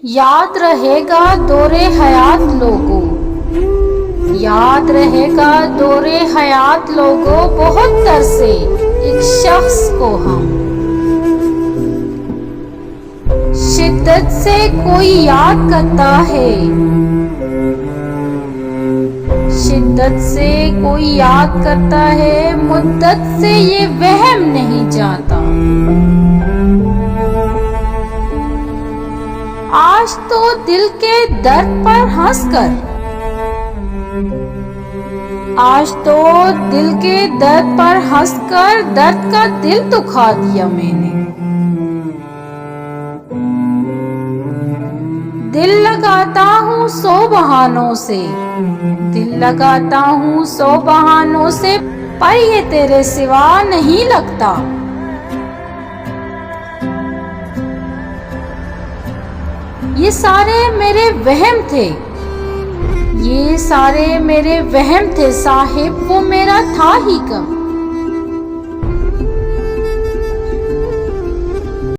याद रहेगा दौरे हयात लोगों, याद रहेगा दौरे हयात लोगों, बहुत तरसे एक शख्स को हम। शिद्दत से कोई याद करता है, शिद्दत से कोई याद करता है, मुद्दत से ये वहम नहीं जाता। आज तो दिल के दर्द पर हंसकर, आज तो दिल के दर्द पर हंसकर दर्द का दिल दुखा दिया मैंने। दिल लगाता हूँ 100 बहानों से, दिल लगाता हूँ 100 बहानों से, पर ये तेरे सिवा नहीं लगता। ये सारे मेरे वहम थे, ये सारे मेरे वहम थे साहिब, वो मेरा था ही कम।